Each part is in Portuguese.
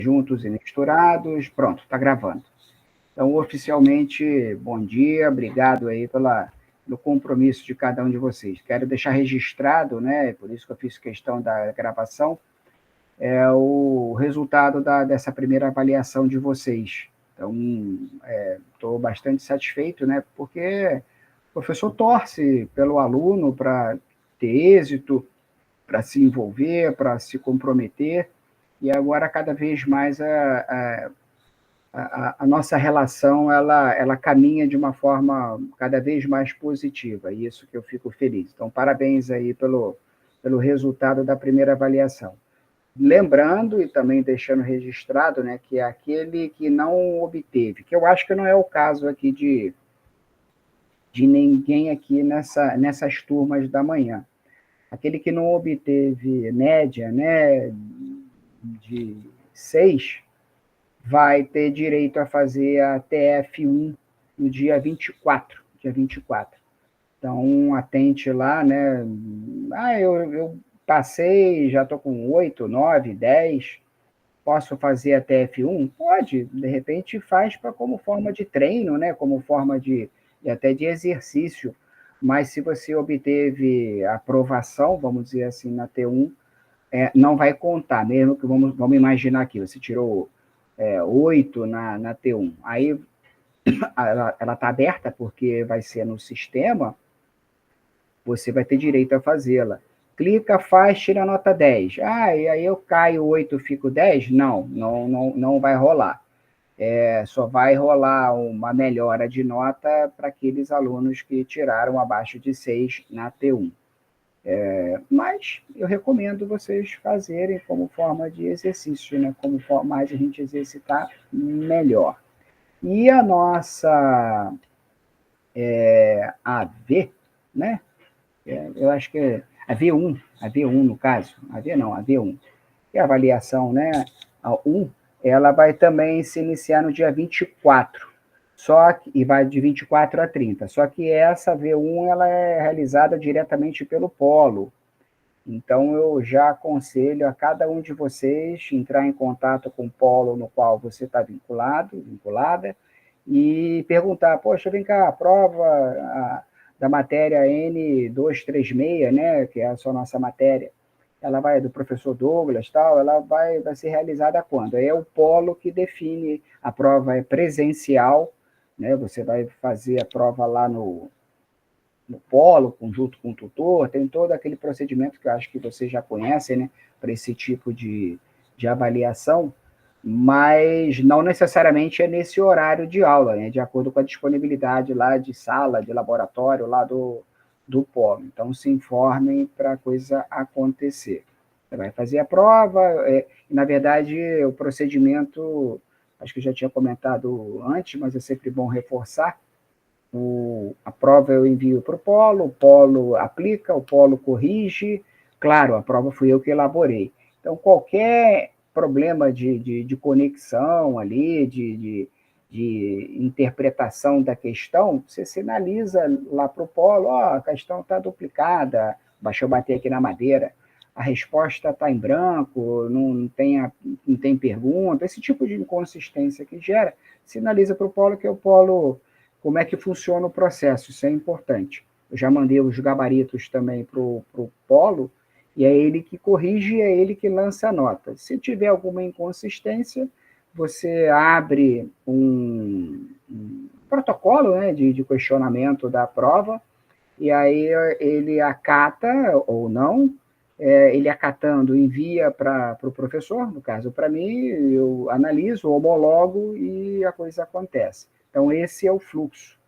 Juntos e misturados, pronto, está gravando. Então, oficialmente, bom dia, obrigado aí pelo compromisso de cada um de vocês. Quero deixar registrado, né, por isso que eu fiz questão da gravação, o resultado dessa primeira avaliação de vocês. Então, estou bastante satisfeito, né, porque o professor torce pelo aluno para ter êxito, para se envolver, para se comprometer, e agora cada vez mais a nossa relação ela caminha de uma forma cada vez mais positiva, e isso que eu fico feliz. Então, parabéns aí pelo resultado da primeira avaliação. Lembrando e também deixando registrado, né, que é aquele que não obteve, que eu acho que não é o caso aqui de ninguém aqui nessas turmas da manhã. Aquele que não obteve média, né, de 6, vai ter direito a fazer a TF1 no dia 24. Dia 24. Então, atente lá, né? Eu passei, já estou com 8, 9, 10. Posso fazer a TF1? Pode, de repente faz como forma de treino, né? Como forma até de exercício. Mas se você obteve aprovação, vamos dizer assim, na T1, não vai contar, mesmo que vamos imaginar aqui, você tirou 8 na T1. Aí ela está aberta porque vai ser no sistema, você vai ter direito a fazê-la. Clica, faz, tira a nota 10. E aí eu caio 8, fico 10? Não vai rolar. Só vai rolar uma melhora de nota para aqueles alunos que tiraram abaixo de 6 na T1. Mas eu recomendo vocês fazerem como forma de exercício, né? Como mais a gente exercitar, melhor. E a nossa AV, né? Eu acho que é a V1 no caso, a V não, a V1, que é a avaliação, né? A 1, ela vai também se iniciar no dia 24, e vai de 24 a 30. Só que essa V1 ela é realizada diretamente pelo Polo. Então, eu já aconselho a cada um de vocês entrar em contato com o polo no qual você está vinculada, e perguntar, poxa, vem cá, a prova da matéria N236, né, que é a sua nossa matéria, ela vai do professor Douglas, tal, ela vai ser realizada quando? É o polo que define, a prova é presencial, né, você vai fazer a prova lá no polo, junto com o tutor, tem todo aquele procedimento que eu acho que vocês já conhecem, né, para esse tipo de avaliação, mas não necessariamente é nesse horário de aula, né, de acordo com a disponibilidade lá de sala, de laboratório lá do polo. Então, se informem para a coisa acontecer. Você vai fazer a prova, na verdade, o procedimento, acho que eu já tinha comentado antes, mas é sempre bom reforçar, a prova eu envio para o Polo aplica, o Polo corrige. Claro, a prova fui eu que elaborei. Então, qualquer problema de conexão ali, de interpretação da questão, você sinaliza lá para o Polo, a questão está duplicada, deixa eu bater aqui na madeira, a resposta está em branco, não tem pergunta, esse tipo de inconsistência que gera, sinaliza para o Polo que o Polo como é que funciona o processo, isso é importante. Eu já mandei os gabaritos também para o Polo, e é ele que corrige, é ele que lança a nota. Se tiver alguma inconsistência, você abre um protocolo, né, de questionamento da prova, e aí ele acata ou não, ele acatando envia para o professor, no caso para mim, eu analiso, homologo e a coisa acontece. Então, esse é o fluxo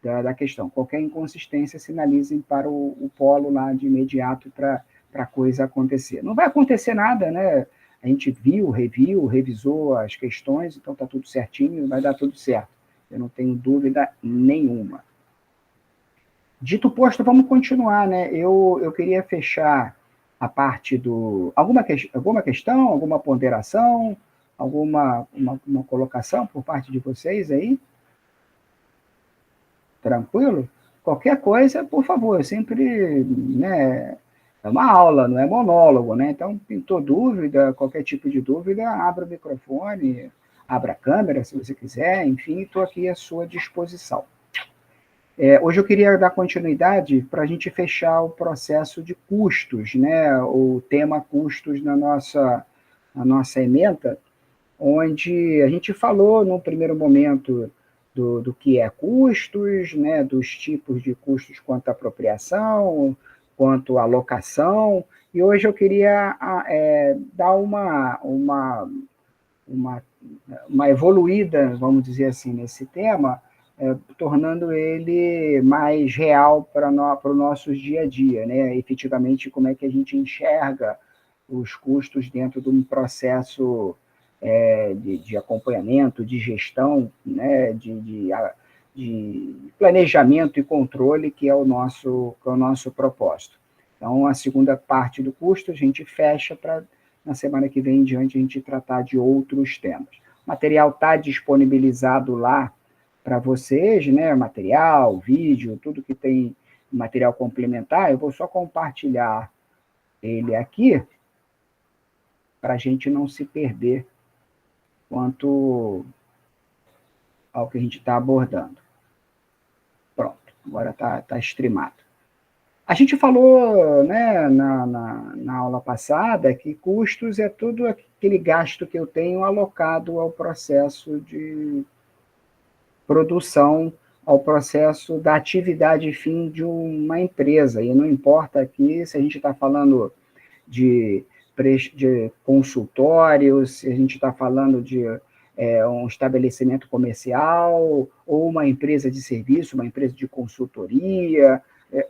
da questão. Qualquer inconsistência, sinalizem para o polo lá de imediato para a coisa acontecer. Não vai acontecer nada, né? A gente reviu, revisou as questões, então está tudo certinho, vai dar tudo certo. Eu não tenho dúvida nenhuma. Dito posto, vamos continuar, né? Eu queria fechar a parte do... Alguma questão, alguma ponderação, alguma uma colocação por parte de vocês aí? Tranquilo? Qualquer coisa, por favor, sempre, né, é uma aula, não é monólogo, né? Então, pintou dúvida, qualquer tipo de dúvida, abra o microfone, abra a câmera, se você quiser, enfim, estou aqui à sua disposição. Hoje eu queria dar continuidade para a gente fechar o processo de custos, né? O tema custos na nossa ementa, onde a gente falou no primeiro momento do que é custos, né? Dos tipos de custos quanto à apropriação, quanto à alocação, e hoje eu queria dar uma evoluída, vamos dizer assim, nesse tema, tornando ele mais real para o nosso dia a dia, né? Efetivamente, como é que a gente enxerga os custos dentro de um processo de acompanhamento, de gestão, né? De planejamento e controle, que é o nosso propósito. Então, a segunda parte do custo a gente fecha para, na semana que vem em diante, a gente tratar de outros temas. O material está disponibilizado lá para vocês, né? Material, vídeo, tudo que tem material complementar. Eu vou só compartilhar ele aqui para a gente não se perder quanto ao que a gente está abordando. Pronto, agora está streamado. A gente falou, né, na aula passada, que custos é tudo aquele gasto que eu tenho alocado ao processo de produção, ao processo da atividade fim de uma empresa. E não importa aqui se a gente está falando de consultórios, se a gente está falando de um estabelecimento comercial, ou uma empresa de serviço, uma empresa de consultoria,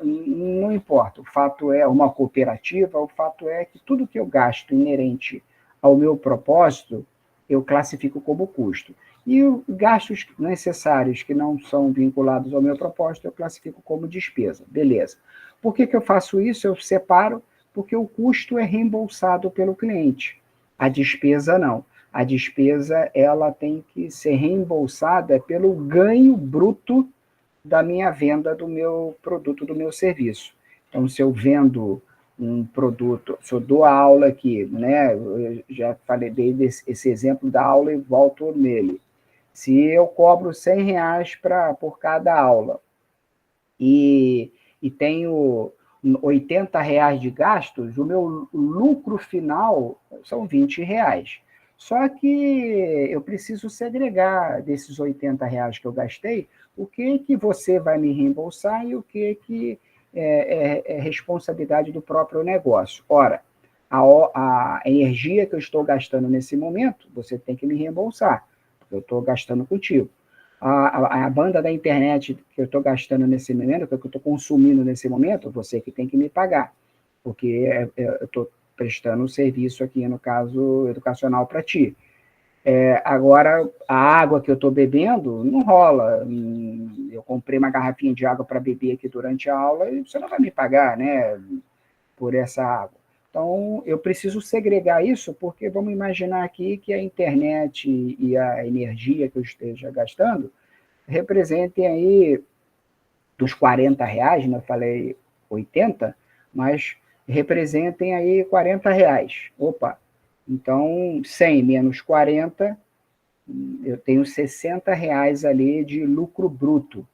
não importa. O fato é uma cooperativa, o fato é que tudo que eu gasto inerente ao meu propósito, eu classifico como custo. E os gastos necessários que não são vinculados ao meu propósito, eu classifico como despesa. Beleza. Por que eu faço isso? Eu separo porque o custo é reembolsado pelo cliente. A despesa não. A despesa ela tem que ser reembolsada pelo ganho bruto da minha venda do meu produto, do meu serviço. Então, se eu vendo um produto, se eu dou aula aqui, né? Eu já falei, dei esse exemplo da aula e volto nele. Se eu cobro R$100 por cada aula e tenho R$80 de gastos, o meu lucro final são R$20. Só que eu preciso segregar desses R$80 que eu gastei, o que você vai me reembolsar e o que é responsabilidade do próprio negócio. Ora, a energia que eu estou gastando nesse momento, você tem que me reembolsar, porque eu estou gastando contigo. A banda da internet que eu estou gastando nesse momento, que eu estou consumindo nesse momento, você que tem que me pagar, porque eu estou prestando um serviço aqui, no caso, educacional para ti. Agora, a água que eu estou bebendo, não rola. Eu comprei uma garrafinha de água para beber aqui durante a aula e você não vai me pagar, né, por essa água. Então, eu preciso segregar isso, porque vamos imaginar aqui que a internet e a energia que eu esteja gastando representem aí dos R$40, né? Eu falei 80, mas representem aí R$40. Opa, então 100 menos 40, eu tenho R$60 ali de lucro bruto.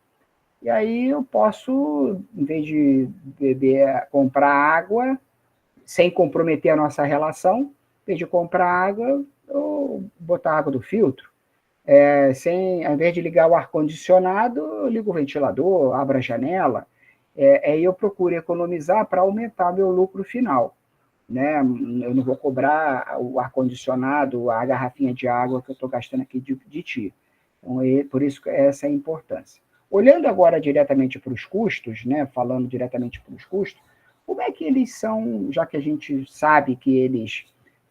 E aí eu posso, em vez de beber, comprar água, sem comprometer a nossa relação, em vez de comprar água, ou botar água do filtro. Ao invés de ligar o ar-condicionado, eu ligo o ventilador, abro a janela. Eu procuro economizar para aumentar meu lucro final. Né? Eu não vou cobrar o ar-condicionado, a garrafinha de água que eu estou gastando aqui de ti. Então, por isso essa é a importância. Olhando agora diretamente para os custos, né? Falando diretamente para os custos, como é que eles são, já que a gente sabe que eles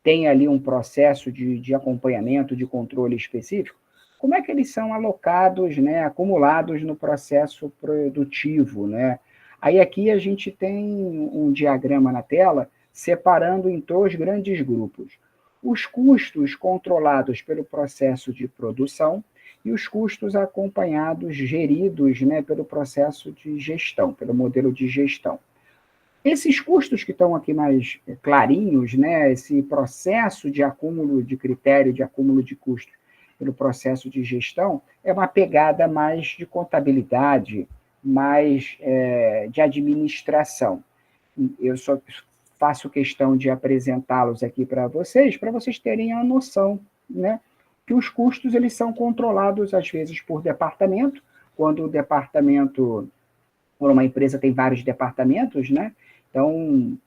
têm ali um processo de acompanhamento, de controle específico, como é que eles são alocados, né, acumulados no processo produtivo, né? Aí aqui a gente tem um diagrama na tela separando em dois grandes grupos. Os custos controlados pelo processo de produção e os custos acompanhados, geridos, né, pelo processo de gestão, pelo modelo de gestão. Esses custos que estão aqui mais clarinhos, né, esse processo de acúmulo de critério, de acúmulo de custos pelo processo de gestão, é uma pegada mais de contabilidade, mais de administração. Eu só faço questão de apresentá-los aqui para vocês terem a noção, né, que os custos eles são controlados, às vezes, por departamento, quando o departamento por uma empresa tem vários departamentos, né? Então,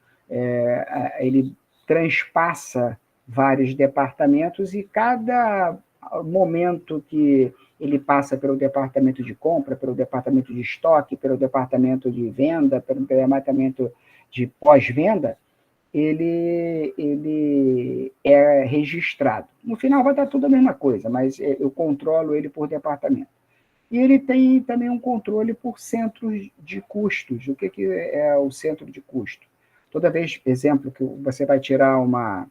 ele transpassa vários departamentos e cada momento que ele passa pelo departamento de compra, pelo departamento de estoque, pelo departamento de venda, pelo departamento de pós-venda, ele é registrado. No final vai dar tudo a mesma coisa, mas eu controlo ele por departamento. E ele tem também um controle por centros de custos. O que é o centro de custo? Toda vez, exemplo, que você vai tirar uma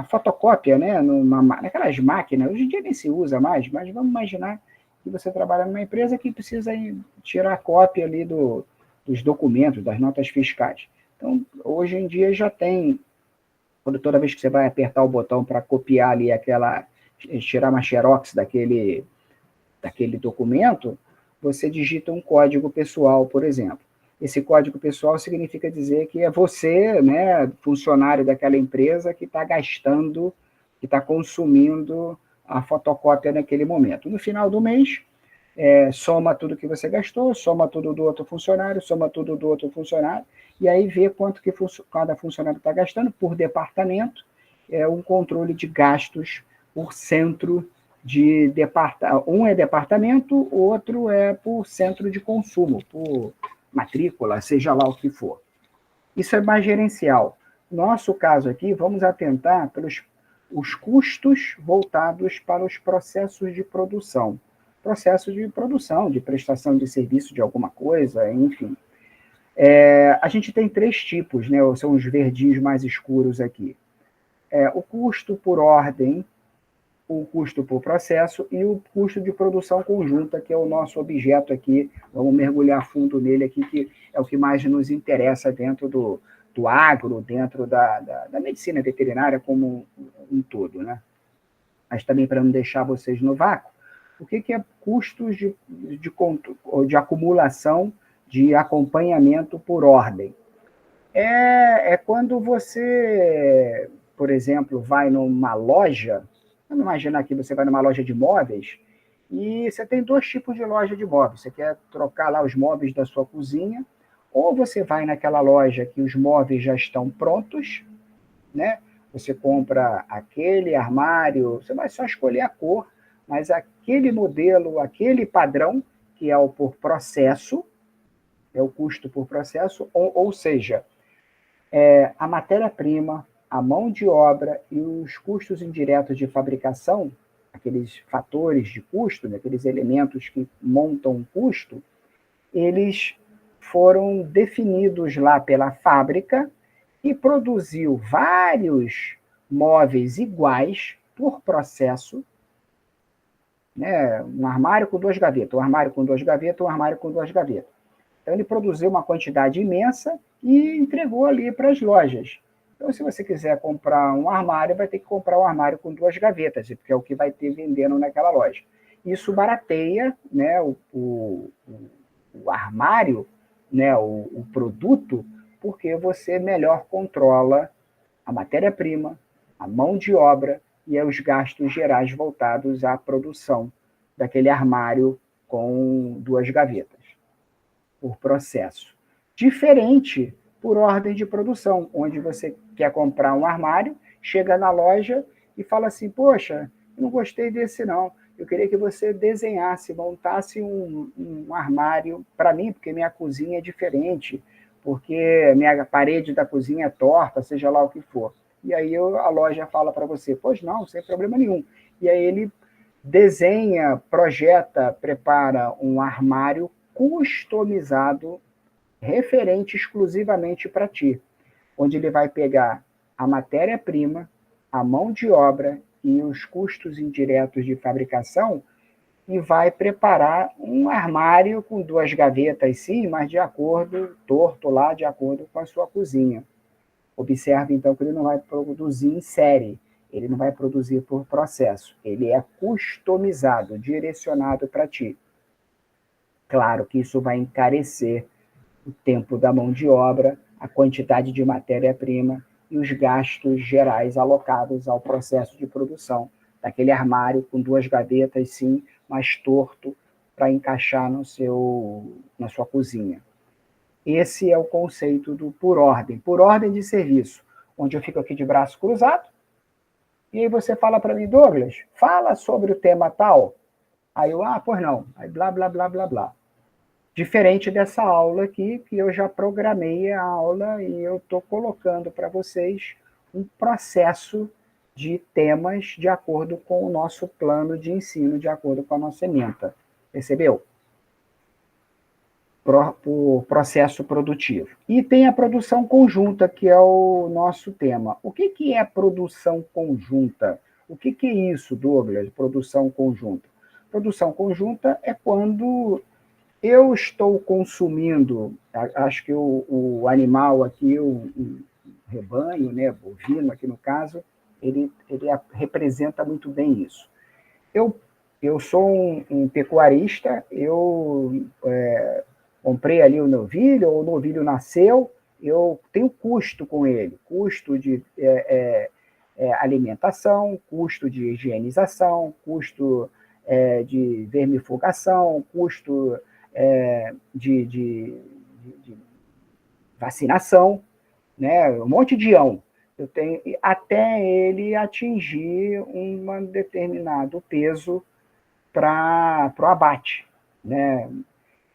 fotocópia, né, naquelas máquinas, hoje em dia nem se usa mais, mas vamos imaginar que você trabalha numa empresa que precisa tirar cópia ali dos documentos, das notas fiscais. Então, hoje em dia já tem, toda vez que você vai apertar o botão para copiar ali tirar uma xerox daquele documento, você digita um código pessoal, por exemplo. Esse código pessoal significa dizer que é você, né, funcionário daquela empresa, que está gastando, que está consumindo a fotocópia naquele momento. No final do mês, soma tudo que você gastou, soma tudo do outro funcionário, soma tudo do outro funcionário, e aí vê quanto que cada funcionário está gastando por departamento, um controle de gastos por centro de departamento. Um é departamento, o outro é por centro de consumo, por matrícula, seja lá o que for. Isso é mais gerencial. Nosso caso aqui, vamos atentar pelos os custos voltados para os processos de produção. Processo de produção, de prestação de serviço de alguma coisa, enfim. A gente tem 3 tipos, né? São os verdinhos mais escuros aqui. O custo por ordem, o custo por processo e o custo de produção conjunta, que é o nosso objeto aqui. Vamos mergulhar fundo nele aqui, que é o que mais nos interessa dentro do agro, dentro da medicina veterinária como um todo, né? Mas também para não deixar vocês no vácuo, o que é custos de acumulação de acompanhamento por ordem? É quando você, por exemplo, vai numa loja, vamos imaginar que você vai numa loja de móveis, e você tem 2 tipos de loja de móveis. Você quer trocar lá os móveis da sua cozinha, ou você vai naquela loja que os móveis já estão prontos, né? Você compra aquele armário, você vai só escolher a cor, mas aquele modelo, aquele padrão, que é o por processo, é o custo por processo, ou seja, a matéria-prima, a mão de obra e os custos indiretos de fabricação, aqueles fatores de custo, né, aqueles elementos que montam um custo, eles foram definidos lá pela fábrica e produziu vários móveis iguais por processo, né? Um armário com 2 gavetas, um armário com 2 gavetas, um armário com 2 gavetas. Então, ele produziu uma quantidade imensa e entregou ali para as lojas. Então, se você quiser comprar um armário, vai ter que comprar um armário com 2 gavetas, porque é o que vai ter vendendo naquela loja. Isso barateia, né, o armário, né, o produto, porque você melhor controla a matéria-prima, a mão de obra e os gastos gerais voltados à produção daquele armário com 2 gavetas por processo. Diferente por ordem de produção, onde você quer comprar um armário, chega na loja e fala assim, poxa, eu não gostei desse não, eu queria que você desenhasse, montasse um armário para mim, porque minha cozinha é diferente, porque minha parede da cozinha é torta, seja lá o que for. E aí a loja fala para você, pois não, sem problema nenhum. E aí ele desenha, projeta, prepara um armário customizado, referente exclusivamente para ti, onde ele vai pegar a matéria-prima, a mão de obra e os custos indiretos de fabricação e vai preparar um armário com 2 gavetas, sim, mas de acordo, torto lá, de acordo com a sua cozinha. Observe, então, que ele não vai produzir em série, ele não vai produzir por processo, ele é customizado, direcionado para ti. Claro que isso vai encarecer o tempo da mão de obra, a quantidade de matéria-prima e os gastos gerais alocados ao processo de produção daquele armário com 2 gavetas, sim, mas torto para encaixar na sua cozinha. Esse é o conceito do por ordem de serviço, onde eu fico aqui de braço cruzado, e aí você fala para mim, Douglas, fala sobre o tema tal. Aí eu, pois não. Aí blá, blá, blá, blá, blá. Diferente dessa aula aqui, que eu já programei a aula e eu estou colocando para vocês um processo de temas de acordo com o nosso plano de ensino, de acordo com a nossa ementa. Percebeu? Por processo produtivo. E tem a produção conjunta, que é o nosso tema. O que é produção conjunta? O que é isso, Douglas, produção conjunta? Produção conjunta é quando eu estou consumindo, acho que o animal aqui, o rebanho, né, bovino aqui no caso, ele representa muito bem isso. Eu sou um pecuarista, eu comprei ali o novilho, ou o novilho nasceu, eu tenho custo com ele, custo de alimentação, custo de higienização, custo de vermifugação, custo de vacinação, né? Um monte de ão. Eu tenho, até ele atingir um determinado peso para o abate, né?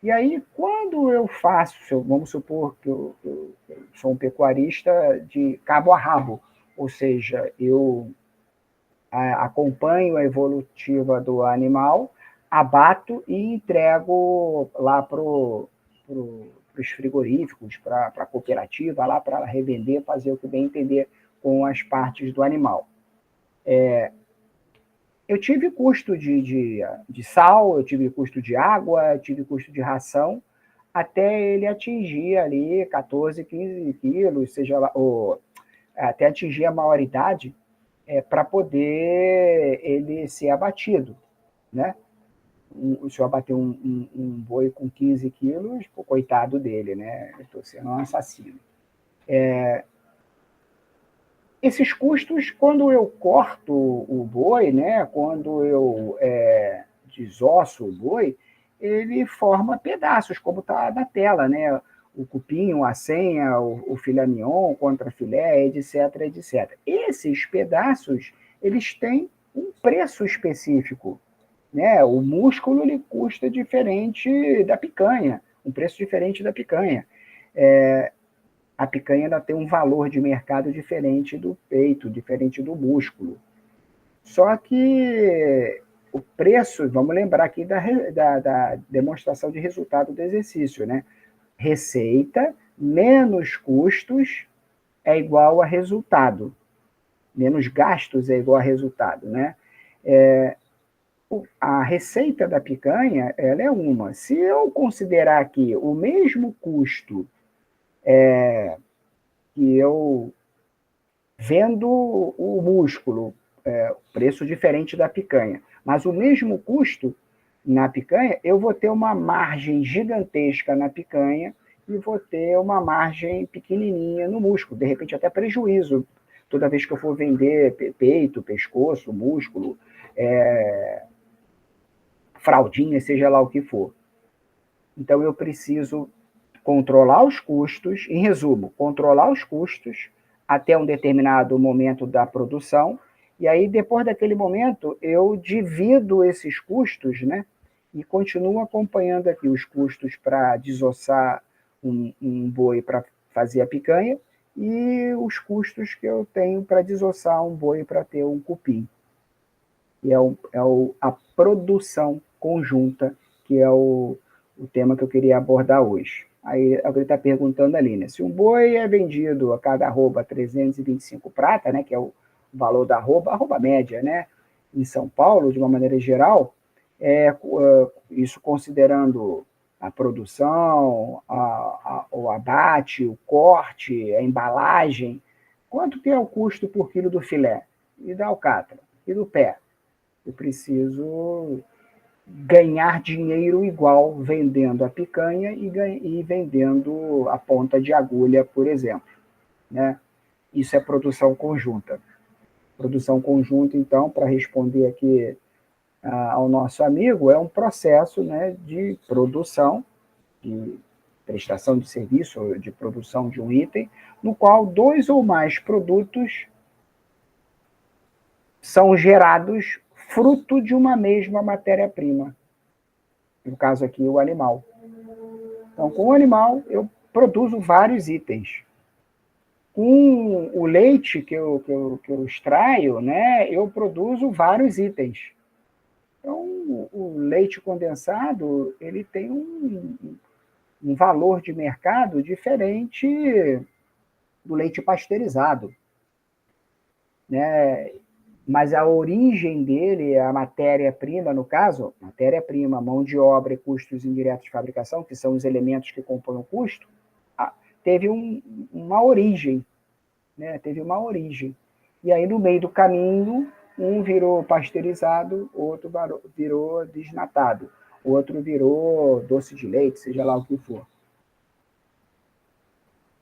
E aí, quando eu faço, vamos supor que eu sou um pecuarista de cabo a rabo, ou seja, eu acompanho a evolutiva do animal, abato e entrego lá para os frigoríficos, para a cooperativa, lá para revender, fazer o que bem entender com as partes do animal. Eu tive custo de sal, eu tive custo de água, eu tive custo de ração, até ele atingir ali 14, 15 quilos, seja lá, ou até atingir a maioridade, para poder ele ser abatido, né? Se eu abater um boi com 15 quilos, pô, coitado dele, né? Eu estou sendo um assassino. Esses custos, quando eu corto o boi, né? Quando eu desosso o boi, ele forma pedaços, como está na tela, né? O cupim, a senha, o filé mignon, contra filé, etc, etc. Esses pedaços, eles têm um preço específico, né? O músculo ele custa diferente da picanha, um preço diferente da picanha. A picanha ela tem um valor de mercado diferente do peito, diferente do músculo. Só que o preço, vamos lembrar aqui da demonstração de resultado do exercício, né? Receita menos custos é igual a resultado. Menos gastos é igual a resultado, né? A receita da picanha, ela é uma. Se eu considerar aqui o mesmo custo que eu vendo o músculo, preço diferente da picanha, mas o mesmo custo na picanha, eu vou ter uma margem gigantesca na picanha e vou ter uma margem pequenininha no músculo, de repente até prejuízo, toda vez que eu for vender peito, pescoço, músculo, fraldinha, seja lá o que for. Então eu preciso controlar os custos, em resumo, controlar os custos até um determinado momento da produção, e aí depois daquele momento eu divido esses custos, né? E continuo acompanhando aqui os custos para desossar um boi para fazer a picanha e os custos que eu tenho para desossar um boi para ter um cupim. E a produção conjunta, que é o tema que eu queria abordar hoje. Aí é o que ele está perguntando ali, né? Se um boi é vendido a cada arroba 325 prata, né, que é o valor da arroba média, né, em São Paulo, de uma maneira geral, isso considerando a produção, o abate, o corte, a embalagem. Quanto que é o custo por quilo do filé? E da alcatra? E do pé? Eu preciso ganhar dinheiro igual vendendo a picanha e vendendo a ponta de agulha, por exemplo. Né? Isso é produção conjunta. Produção conjunta, então, para responder aqui ao nosso amigo, é um processo, né, de produção, de prestação de serviço, de produção de um item, no qual 2 ou mais produtos são gerados fruto de uma mesma matéria-prima. No caso aqui, o animal. Então, com o animal, eu produzo vários itens. Com o leite que eu extraio, né, eu produzo vários itens. Então, o leite condensado, ele tem um valor de mercado diferente do leite pasteurizado, né? Mas a origem dele, a matéria-prima, no caso, matéria-prima, mão de obra e custos indiretos de fabricação, que são os elementos que compõem o custo, teve uma origem, né? Teve uma origem. E aí, no meio do caminho, um virou pasteurizado, outro virou desnatado, outro virou doce de leite, seja lá o que for.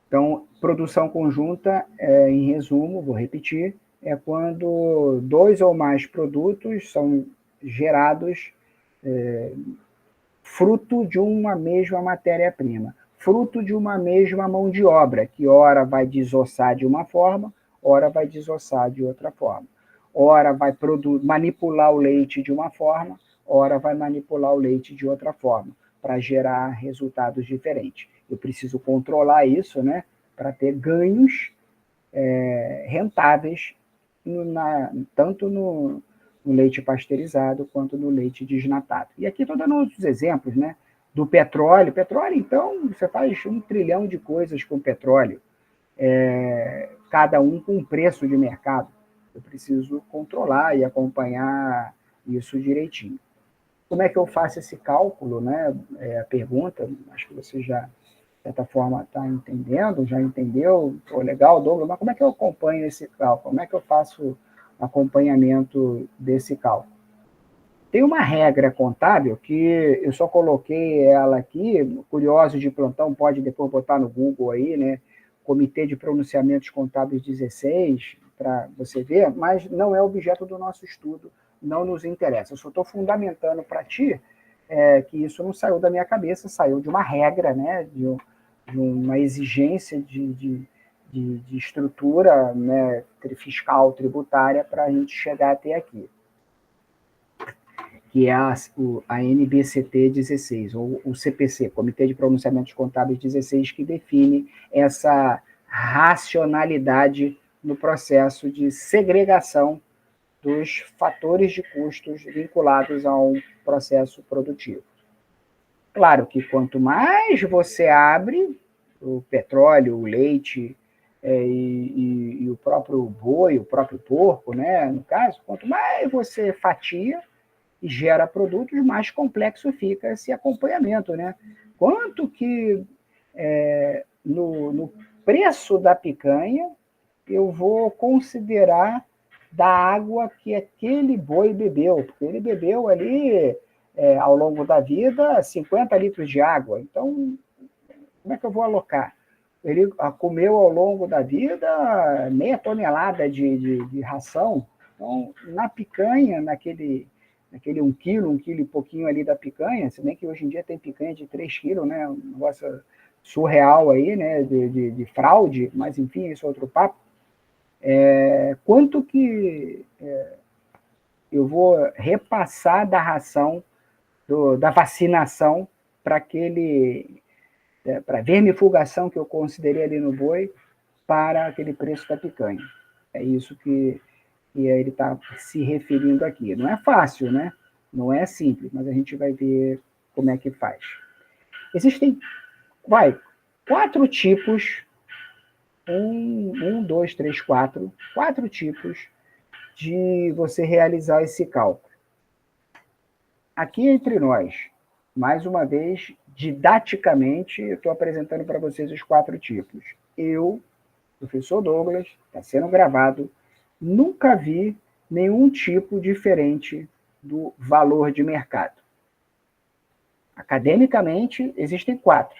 Então, produção conjunta, em resumo, vou repetir, é quando 2 ou mais produtos são gerados fruto de uma mesma matéria-prima, fruto de uma mesma mão de obra, que ora vai desossar de uma forma, ora vai desossar de outra forma. Ora vai manipular o leite de uma forma, ora vai manipular o leite de outra forma, para gerar resultados diferentes. Eu preciso controlar isso, né, para ter ganhos rentáveis, tanto no leite pasteurizado quanto no leite desnatado. E aqui estou dando outros exemplos, né? Do petróleo. Petróleo, então, você faz 1 trilhão de coisas com petróleo, cada um com um preço de mercado. Eu preciso controlar e acompanhar isso direitinho. Como é que eu faço esse cálculo, né? A pergunta, acho que você já, de certa forma, está entendendo, já entendeu. Pô, legal, Douglas, mas como é que eu acompanho esse cálculo? Como é que eu faço acompanhamento desse cálculo? Tem uma regra contábil que eu só coloquei ela aqui, curioso de plantão, pode depois botar no Google aí, né? Comitê de Pronunciamentos Contábeis 16, para você ver, mas não é objeto do nosso estudo, não nos interessa. Eu só estou fundamentando para ti que isso não saiu da minha cabeça, saiu de uma regra, né? De uma exigência de estrutura, né, fiscal, tributária, para a gente chegar até aqui, que é a NBCT 16, ou o CPC, Comitê de Pronunciamentos Contábeis 16, que define essa racionalidade no processo de segregação dos fatores de custos vinculados a um processo produtivo. Claro que quanto mais você abre o petróleo, o leite e o próprio boi, o próprio porco, né, no caso, quanto mais você fatia e gera produtos, mais complexo fica esse acompanhamento, né? Quanto que no preço da picanha eu vou considerar da água que aquele boi bebeu, porque ele bebeu ali ao longo da vida 50 litros de água. Então, como é que eu vou alocar? Ele comeu ao longo da vida meia tonelada de ração. Então, na picanha, naquele 1 quilo, 1 quilo e pouquinho ali da picanha, se bem que hoje em dia tem picanha de 3 quilos, né? Um negócio surreal aí, né? De fraude, mas enfim, isso é outro papo. Quanto que eu vou repassar da ração, da vacinação para para a vermifugação que eu considerei ali no boi, para aquele preço da picanha. É isso que ele está se referindo aqui. Não é fácil, né? Não é simples, mas a gente vai ver como é que faz. Existem, 4 tipos, 2, 3, 4 tipos de você realizar esse cálculo. aqui entre nós, mais uma vez, didaticamente, eu estou apresentando para vocês os 4 tipos. Eu, professor Douglas, está sendo gravado, nunca vi nenhum tipo diferente do valor de mercado. Academicamente, existem 4,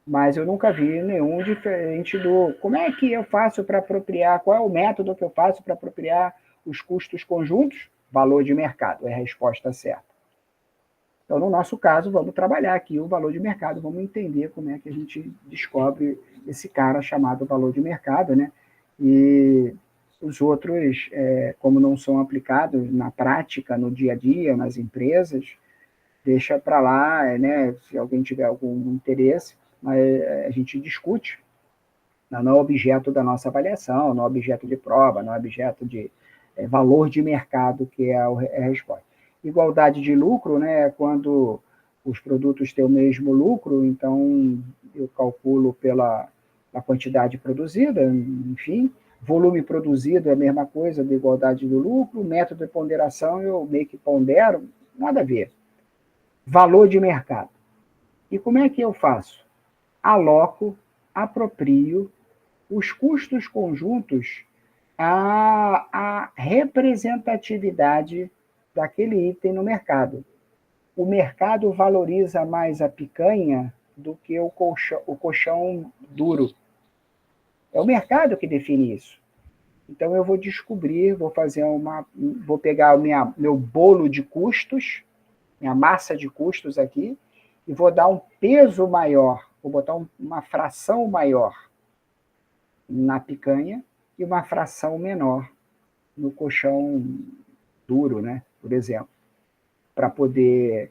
mas eu nunca vi nenhum diferente do... Como é que eu faço para apropriar, qual é o método que eu faço para apropriar os custos conjuntos? Valor de mercado, é a resposta certa. Então, no nosso caso, vamos trabalhar aqui o valor de mercado, vamos entender como é que a gente descobre esse cara chamado valor de mercado, né? E os outros, como não são aplicados na prática, no dia a dia, nas empresas, deixa para lá, né? Se alguém tiver algum interesse, mas a gente discute, não é objeto da nossa avaliação, não é objeto de prova, não é objeto de valor de mercado, que é a resposta. Igualdade de lucro, né, quando os produtos têm o mesmo lucro, então eu calculo pela quantidade produzida, enfim, volume produzido é a mesma coisa da igualdade do lucro, método de ponderação eu meio que pondero, nada a ver. Valor de mercado. E como é que eu faço? Aloco, aproprio os custos conjuntos à representatividade daquele item no mercado. O mercado valoriza mais a picanha do que o colchão duro. É o mercado que define isso. Então eu vou descobrir, vou pegar meu bolo de custos, minha massa de custos aqui, e vou dar um peso maior, vou botar uma fração maior na picanha e uma fração menor no colchão duro, né? Por exemplo, para poder,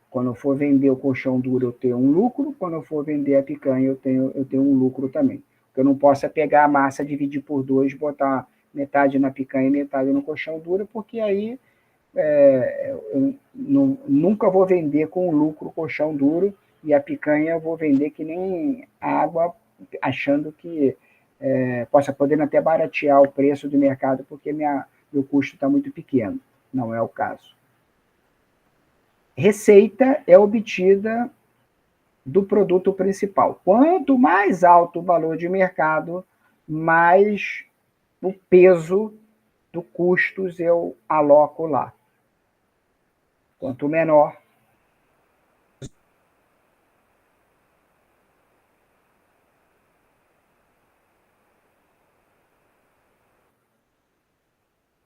quando eu for vender o colchão duro, eu ter um lucro, quando eu for vender a picanha, eu tenho um lucro também. Eu não posso pegar a massa, dividir por 2, botar metade na picanha e metade no colchão duro, porque aí eu nunca vou vender com lucro colchão duro e a picanha eu vou vender que nem água, achando que podendo até baratear o preço do mercado porque meu custo está muito pequeno. Não é o caso. Receita é obtida do produto principal. Quanto mais alto o valor de mercado, mais o peso do custos eu aloco lá. Quanto menor,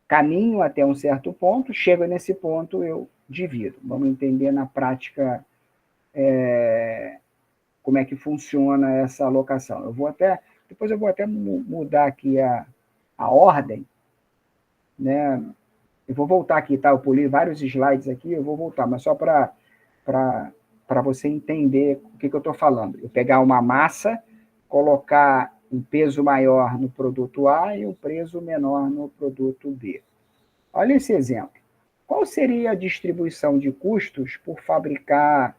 caminho até um certo ponto, chego nesse ponto, eu divido. Vamos entender na prática como é que funciona essa alocação. Depois eu vou até mudar aqui a ordem, né? Eu vou voltar aqui, tá? Eu pulei vários slides aqui, eu vou voltar, mas só para você entender o que eu estou falando. Eu pegar uma massa, colocar um peso maior no produto A e um peso menor no produto B. Olha esse exemplo. Qual seria a distribuição de custos por fabricar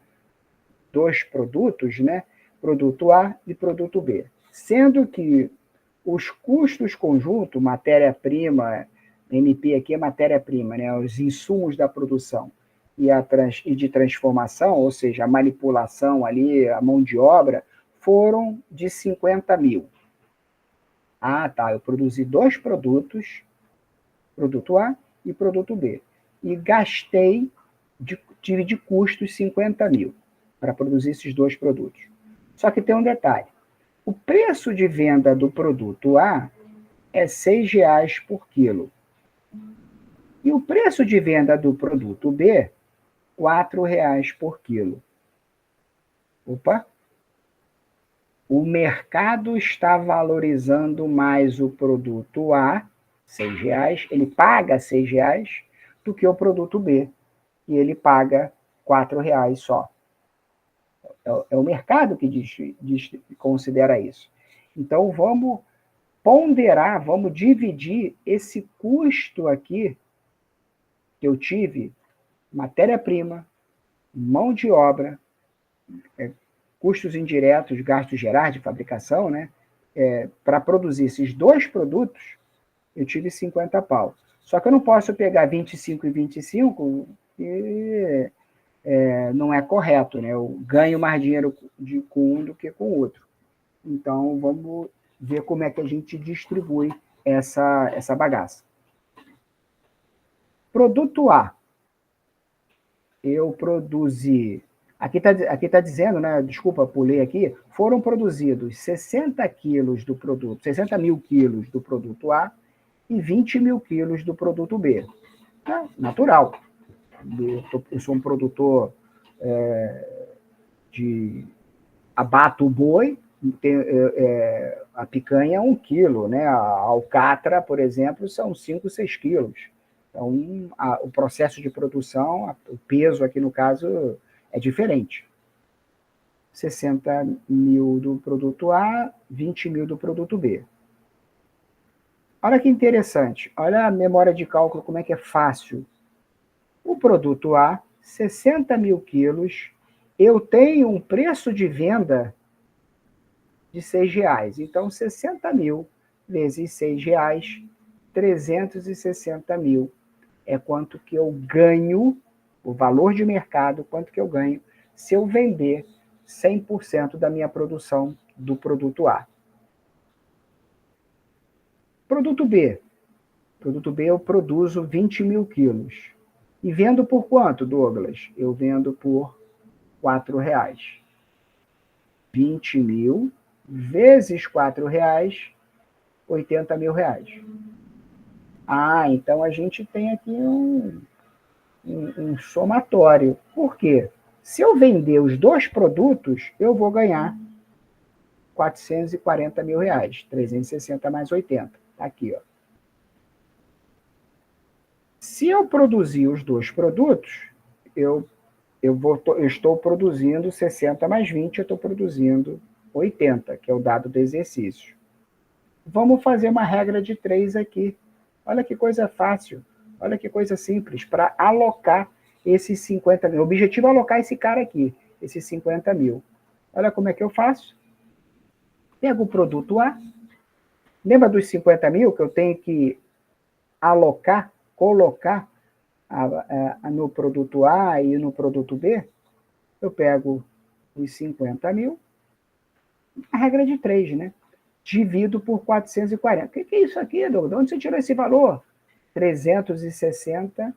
2 produtos, né? Produto A e produto B? Sendo que os custos conjuntos, matéria-prima, MP aqui é matéria-prima, né? Os insumos da produção e de transformação, ou seja, a manipulação ali, a mão de obra, foram de 50 mil. Ah, tá, eu produzi 2 produtos, produto A e produto B, e gastei de custos 50 mil para produzir esses 2 produtos. Só que tem um detalhe, o preço de venda do produto A é R$6 por quilo. E o preço de venda do produto B, R$4 por quilo. Opa! O mercado está valorizando mais o produto A, R$6, ele paga R$6, do que o produto B, e ele paga R$4 só. É o mercado que considera isso. Então, vamos ponderar, vamos dividir esse custo aqui que eu tive, matéria-prima, mão de obra, custos indiretos, gastos gerais de fabricação, né? Para produzir esses 2 produtos, eu tive 50 pau. Só que eu não posso pegar 25 e 25, e não é correto, né? Eu ganho mais dinheiro com um do que com o outro. Então, vamos ver como é que a gente distribui essa bagaça. Produto A. Eu produzi. Aqui tá dizendo, né? Desculpa, pulei aqui. Foram produzidos 60 quilos do produto, 60 mil quilos do produto A e 20 mil quilos do produto B. É natural. Eu sou um produtor de abato o boi, a picanha é 1 quilo, né? A alcatra, por exemplo, são 5, 6 quilos. Então, o processo de produção, o peso aqui no caso, é diferente. 60 mil do produto A, 20 mil do produto B. Olha que interessante, olha a memória de cálculo, como é que é fácil. O produto A, 60 mil quilos, eu tenho um preço de venda de R$ 6. Então, 60 mil vezes R$ 6, 360 mil. É quanto que eu ganho, o valor de mercado, quanto que eu ganho, se eu vender 100% da minha produção do produto A. Produto B. Produto B eu produzo 20 mil quilos. E vendo por quanto, Douglas? Eu vendo por R$ 4. 20 mil vezes R$ 4, 80 mil reais. Ah, então a gente tem aqui um somatório. Por quê? Se eu vender os dois produtos, eu vou ganhar 440 mil reais. 360 mais 80. Tá aqui, ó. Se eu produzir os dois produtos, eu estou produzindo 60 mais 20, eu estou produzindo 80, que é o dado do exercício. Vamos fazer uma regra de 3 aqui. Olha que coisa fácil, olha que coisa simples, para alocar esses 50 mil. O objetivo é alocar esse cara aqui, esses 50 mil. Olha como é que eu faço. Pego o produto A. Lembra dos 50 mil que eu tenho que alocar, colocar no produto A e no produto B? Eu pego os 50 mil, a regra de 3, né? Divido por 440. O que é isso aqui, Douglas? De onde você tirou esse valor? 360,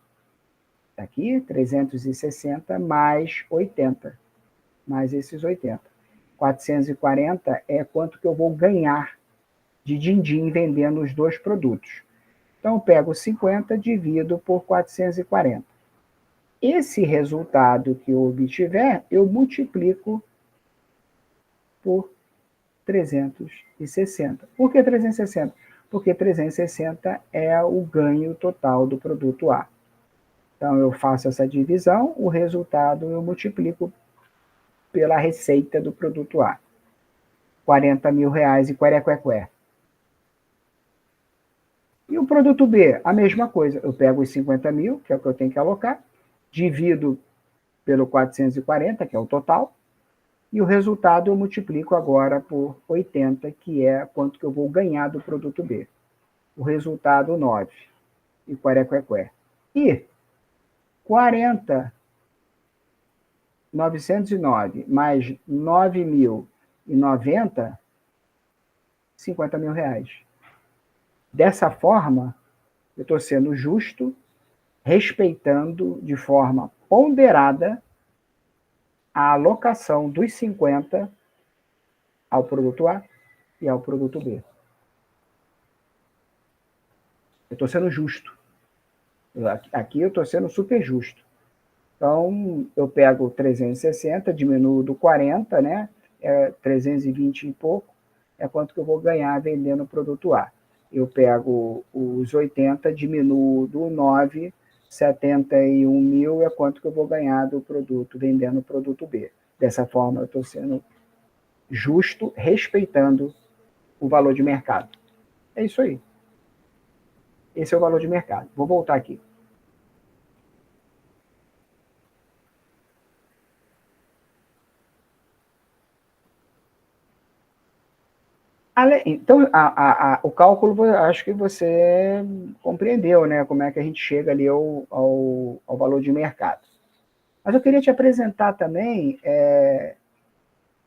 tá aqui, 360 mais 80, mais esses 80. 440 é quanto que eu vou ganhar de din-din vendendo os dois produtos. Então, eu pego 50, divido por 440. Esse resultado que eu obtiver, eu multiplico por 360. Por que 360? Porque 360 é o ganho total do produto A. Então, eu faço essa divisão, o resultado eu multiplico pela receita do produto A. 40 mil reais e querequequé. E o produto B, a mesma coisa. Eu pego os 50 mil, que é o que eu tenho que alocar, divido pelo 440, que é o total, e o resultado eu multiplico agora por 80, que é quanto que eu vou ganhar do produto B. O resultado, 9. E querequequé. E 40.909 mais 9.090, 50 mil reais. Dessa forma, eu estou sendo justo, respeitando de forma ponderada a alocação dos 50 ao produto A e ao produto B. Eu estou sendo justo. Aqui eu estou sendo super justo. Então, eu pego 360, diminuo do 40, né? 320 e pouco, é quanto que eu vou ganhar vendendo o produto A. Eu pego os 80, diminuo do 9, 71 mil é quanto que eu vou ganhar do produto, vendendo o produto B. Dessa forma, eu estou sendo justo, respeitando o valor de mercado. É isso aí. Esse é o valor de mercado. Vou voltar aqui. Então, o cálculo, acho que você compreendeu, né? Como é que a gente chega ali ao valor de mercado. Mas eu queria te apresentar também,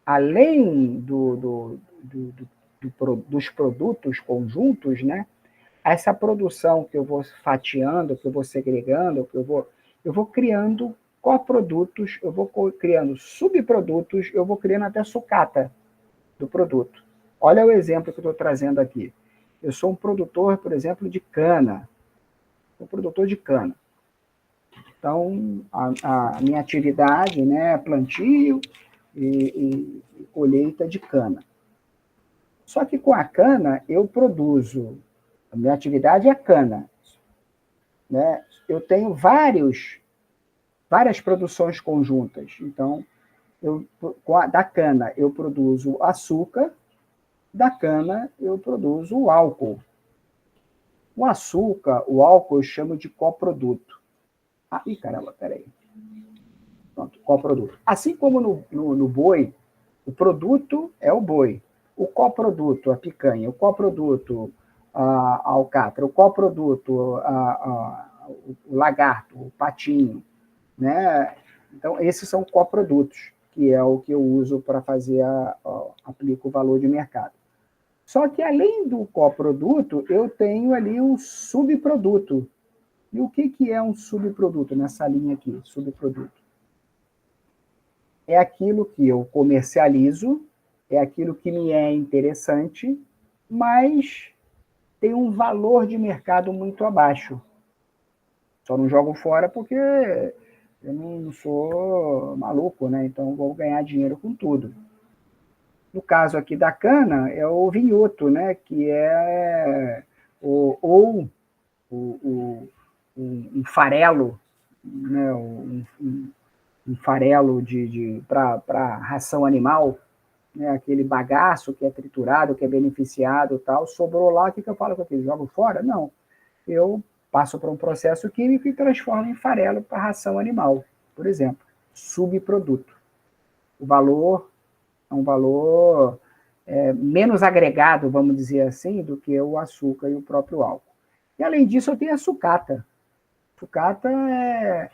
além dos produtos conjuntos, né? Essa produção que eu vou fatiando, que eu vou segregando, eu vou criando coprodutos, eu vou criando subprodutos, eu vou criando até sucata do produto. Olha o exemplo que eu estou trazendo aqui. Eu sou um produtor, por exemplo, de cana. Sou um produtor de cana. Então, a minha atividade, né, é plantio e colheita de cana. Só que com a cana eu produzo, a minha atividade é cana, né? Eu tenho várias produções conjuntas. Então, da cana eu produzo açúcar, da cana eu produzo o álcool. O açúcar, o álcool eu chamo de coproduto. Caramba, peraí. Pronto, coproduto. Assim como no boi, o produto é o boi. O coproduto, a picanha. O coproduto, a alcatra. O coproduto, o lagarto, o patinho. Né? Então, esses são coprodutos, que é o que eu uso para fazer, aplico o valor de mercado. Só que, além do coproduto, eu tenho ali um subproduto. E o que é um subproduto nessa linha aqui? Subproduto. É aquilo que eu comercializo, é aquilo que me é interessante, mas tem um valor de mercado muito abaixo. Só não jogo fora porque eu não sou maluco, né? Então vou ganhar dinheiro com tudo. No caso aqui da cana, é o vinhoto, né? Que é um farelo, né? Um farelo para ração animal, né? Aquele bagaço que é triturado, que é beneficiado e tal, sobrou lá, o que eu falo com aquilo? Jogo fora? Não. Eu passo por um processo químico e transformo em farelo para ração animal, por exemplo. Subproduto. O valor é um valor menos agregado, vamos dizer assim, do que o açúcar e o próprio álcool. E, além disso, eu tenho a sucata. Sucata é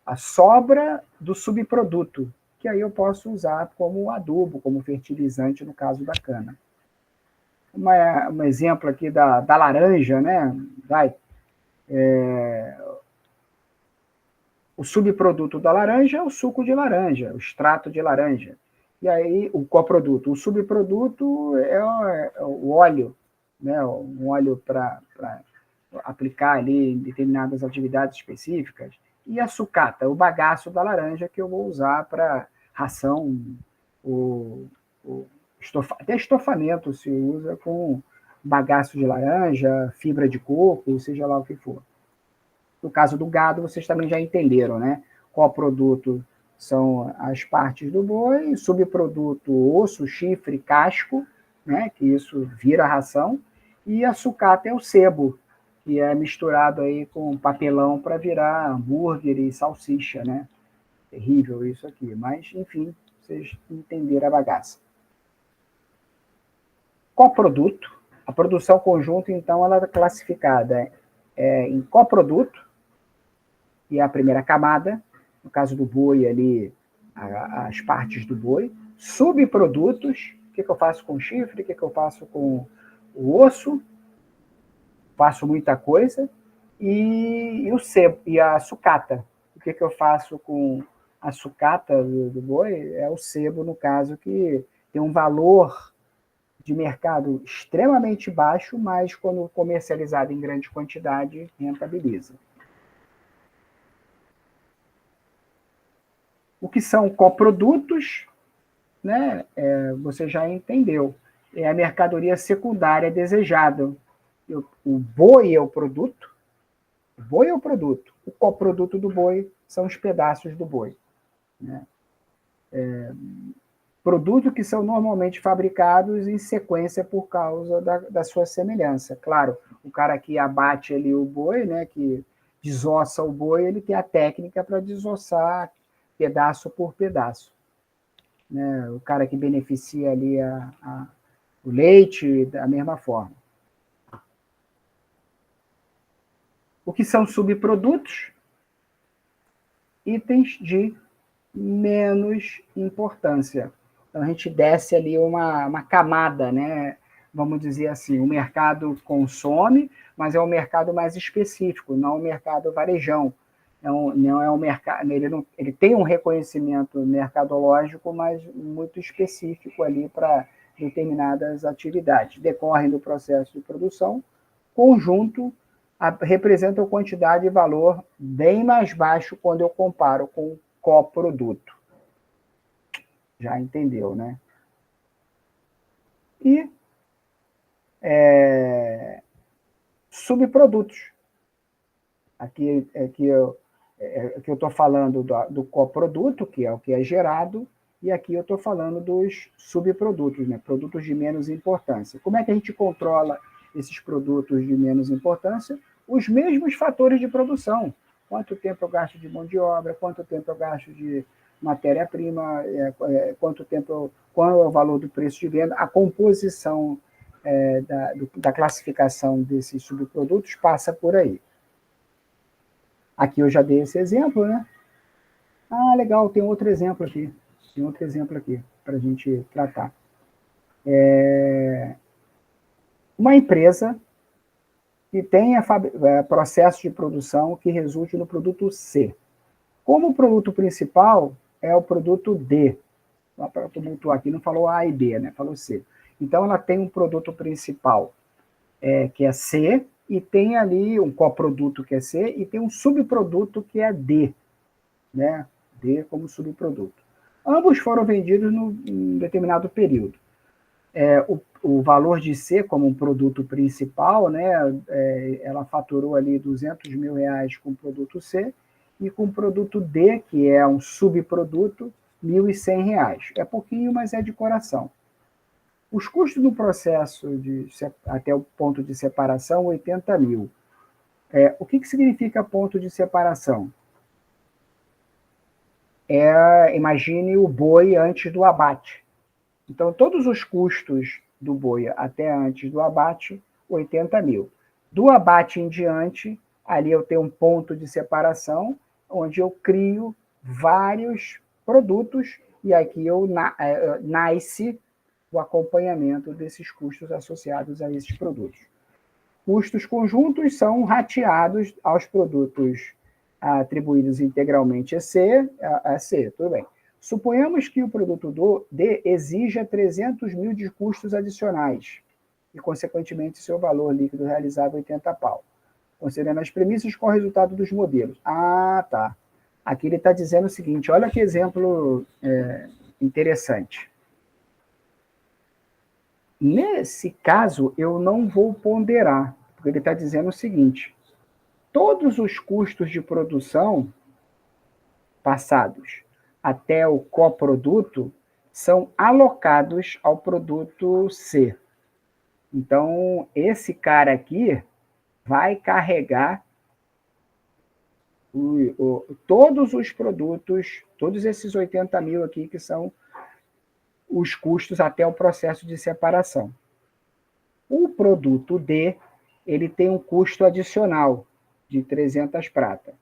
a sobra do subproduto, que aí eu posso usar como adubo, como fertilizante, no caso da cana. Um exemplo aqui da laranja, né? O subproduto da laranja é o suco de laranja, o extrato de laranja. E aí, o coproduto. O subproduto é o óleo, né? Um óleo para aplicar ali em determinadas atividades específicas. E a sucata, o bagaço da laranja que eu vou usar para ração, até estofamento se usa com bagaço de laranja, fibra de coco, seja lá o que for. No caso do gado, vocês também já entenderam, né? Qual produto são as partes do boi, subproduto osso, chifre, casco, né? Que isso vira ração, e a sucata é o sebo, que é misturado aí com papelão para virar hambúrguer e salsicha, né? Terrível isso aqui, mas enfim, vocês entenderam a bagaça. Coproduto, a produção conjunta, então, ela é classificada em coproduto, que é a primeira camada, no caso do boi ali, as partes do boi, subprodutos, o que eu faço com o chifre, o que eu faço com o osso, faço muita coisa, e o sebo, e a sucata, o que eu faço com a sucata do boi, é o sebo, no caso, que tem um valor de mercado extremamente baixo, mas quando comercializado em grande quantidade, rentabiliza. O que são coprodutos, né? Você já entendeu. É a mercadoria secundária desejada. O boi é o produto, o coproduto do boi são os pedaços do boi. Né? Produtos que são normalmente fabricados em sequência por causa da sua semelhança. Claro, o cara que abate ali o boi, né, que desossa o boi, ele tem a técnica para desossar pedaço por pedaço. Né? O cara que beneficia ali O leite, da mesma forma. O que são subprodutos? Itens de menos importância. Então, a gente desce ali uma camada, né? Vamos dizer assim, o mercado consome, mas é um mercado mais específico, não o mercado varejão. Não é um mercado, ele tem um reconhecimento mercadológico, mas muito específico ali para determinadas atividades. Decorrem do processo de produção, conjunto representam quantidade e valor bem mais baixo quando eu comparo com coproduto. Já entendeu, né? E subprodutos. Aqui eu estou falando do coproduto, que é o que é gerado, e aqui eu estou falando dos subprodutos, né? Produtos de menos importância. Como é que a gente controla esses produtos de menos importância? Os mesmos fatores de produção. Quanto tempo eu gasto de mão de obra, quanto tempo eu gasto de matéria-prima, qual é o valor do preço de venda, a composição da classificação desses subprodutos passa por aí. Aqui eu já dei esse exemplo, né? Ah, legal, tem outro exemplo aqui. Tem outro exemplo aqui para a gente tratar. Uma empresa que tenha processo de produção que resulte no produto C. Como o produto principal é o produto D. Para tumultuar aqui, não falou A e B, né? Falou C. Então, ela tem um produto principal que é C, e tem ali um coproduto que é C, e tem um subproduto que é D, né? D como subproduto. Ambos foram vendidos em determinado período. O valor de C como um produto principal, né? Ela faturou ali R$200 mil com o produto C, e com o produto D, que é um subproduto, R$1.100. É pouquinho, mas é de coração. Os custos do processo até o ponto de separação, 80 mil. O que significa ponto de separação? Imagine o boi antes do abate. Então, todos os custos do boi até antes do abate, 80 mil. Do abate em diante, ali eu tenho um ponto de separação, onde eu crio vários produtos, e aqui nasce o acompanhamento desses custos associados a esses produtos. Custos conjuntos são rateados aos produtos atribuídos integralmente a C, tudo bem. Suponhamos que o produto D exija 300 mil de custos adicionais e, consequentemente, seu valor líquido realizável 80 pau. Considerando as premissas, qual é o resultado dos modelos? Ah, tá. Aqui ele está dizendo o seguinte, olha que exemplo interessante. Nesse caso, eu não vou ponderar, porque ele está dizendo o seguinte, todos os custos de produção passados até o coproduto são alocados ao produto C. Então, esse cara aqui vai carregar todos os produtos, todos esses 80 mil aqui, que são os custos até o processo de separação. O produto D, ele tem um custo adicional de 300 pratas.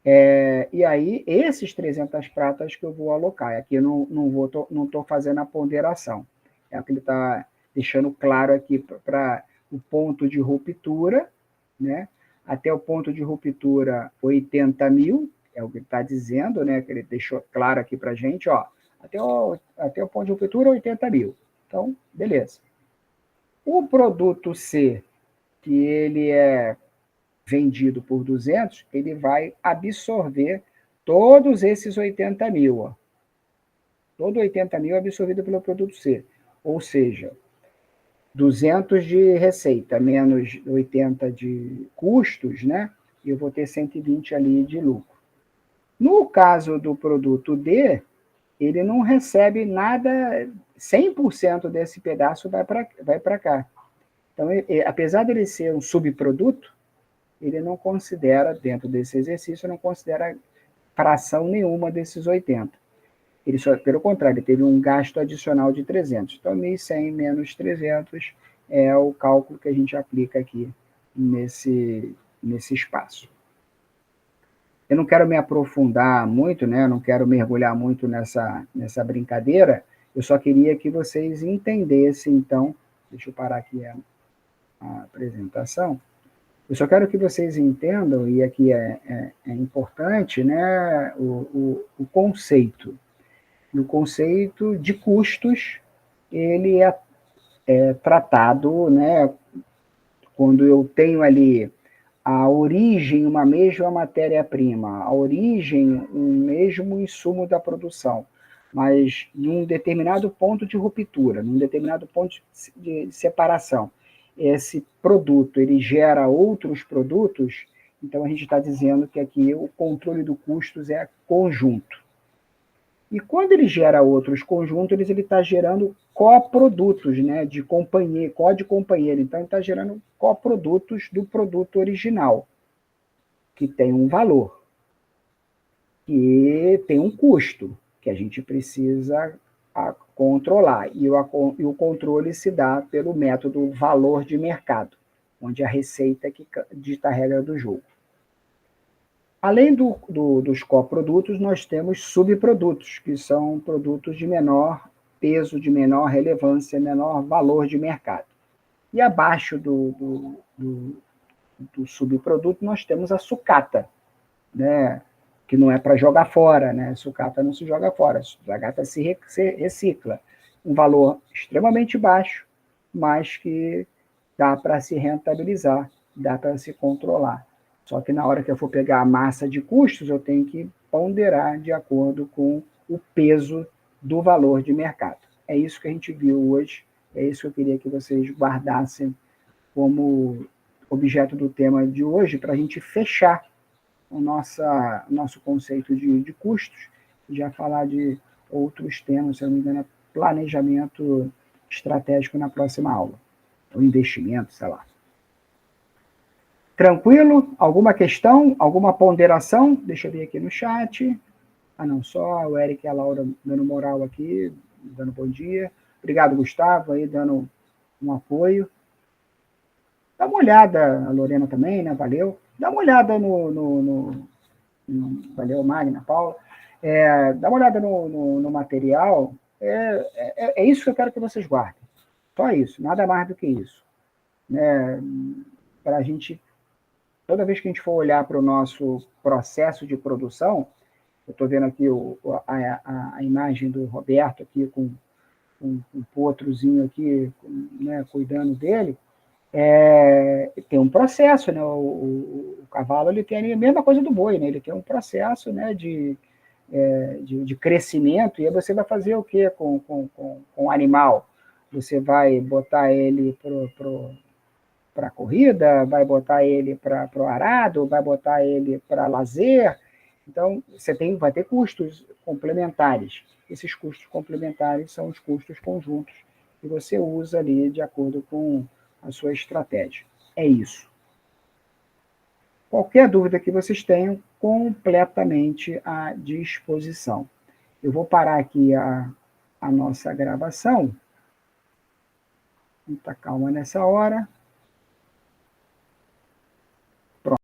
E aí, esses 300 pratas que eu vou alocar. Aqui eu não estou fazendo a ponderação. É o que ele está deixando claro aqui para o ponto de ruptura, né? Até o ponto de ruptura, 80 mil, é o que ele está dizendo, né? Que ele deixou claro aqui para a gente, ó. Até o ponto de ruptura, 80 mil. Então, beleza. O produto C, que ele é vendido por 200, ele vai absorver todos esses 80 mil. Ó. Todo 80 mil é absorvido pelo produto C. Ou seja, 200 de receita menos 80 de custos, né? Eu vou ter 120 ali de lucro. No caso do produto D, ele não recebe nada, 100% desse pedaço vai para cá. Então, apesar dele ser um subproduto, ele não considera, dentro desse exercício, não considera fração nenhuma desses 80. Ele só, pelo contrário, ele teve um gasto adicional de 300. Então, 1.100 menos 300 é o cálculo que a gente aplica aqui nesse espaço. Eu não quero me aprofundar muito, né? Eu não quero mergulhar muito nessa brincadeira. Eu só queria que vocês entendessem, então, deixa eu parar aqui a apresentação. Eu só quero que vocês entendam, e aqui é importante, né, o conceito. E o conceito de custos, ele é tratado, né, quando eu tenho ali a origem, uma mesma matéria-prima, a origem, um mesmo insumo da produção, mas num determinado ponto de ruptura, num determinado ponto de separação, esse produto ele gera outros produtos, então a gente está dizendo que aqui o controle do custos é conjunto. E quando ele gera outros conjuntos, ele está gerando coprodutos, né, de companhia, de companheiro. Então, ele está gerando coprodutos do produto original, que tem um valor, que tem um custo, que a gente precisa controlar. E o controle se dá pelo método valor de mercado, onde a receita é que dita a regra do jogo. Além dos coprodutos, nós temos subprodutos, que são produtos de menor peso, de menor relevância, menor valor de mercado. E abaixo do subproduto, nós temos a sucata, né? Que não é para jogar fora, né? Sucata não se joga fora, a sucata se recicla. Um valor extremamente baixo, mas que dá para se rentabilizar, dá para se controlar. Só que na hora que eu for pegar a massa de custos, eu tenho que ponderar de acordo com o peso do valor de mercado. É isso que a gente viu hoje, é isso que eu queria que vocês guardassem como objeto do tema de hoje, para a gente fechar o nosso conceito de custos e já falar de outros temas, se eu não me engano, planejamento estratégico na próxima aula, ou investimento, sei lá. Tranquilo? Alguma questão? Alguma ponderação? Deixa eu ver aqui no chat. Ah, não, só o Eric e a Laura dando moral aqui, dando bom dia. Obrigado, Gustavo, aí dando um apoio. Dá uma olhada, a Lorena também, né? Valeu. Dá uma olhada no valeu, Magna, Paula. Dá uma olhada no material. É isso que eu quero que vocês guardem. Só isso, nada mais do que isso. Né? Para a gente, toda vez que a gente for olhar para o nosso processo de produção, eu estou vendo aqui a imagem do Roberto aqui com um potrozinho aqui, né, cuidando dele. Tem um processo, né? O cavalo ele tem a mesma coisa do boi, né? Ele tem um processo, né, de crescimento, e aí você vai fazer o que com o animal? Você vai botar ele para a corrida, vai botar ele para o arado, vai botar ele para lazer. Então, vai ter custos complementares. Esses custos complementares são os custos conjuntos que você usa ali de acordo com a sua estratégia. É isso. Qualquer dúvida que vocês tenham, completamente à disposição. Eu vou parar aqui a nossa gravação. Muita calma nessa hora.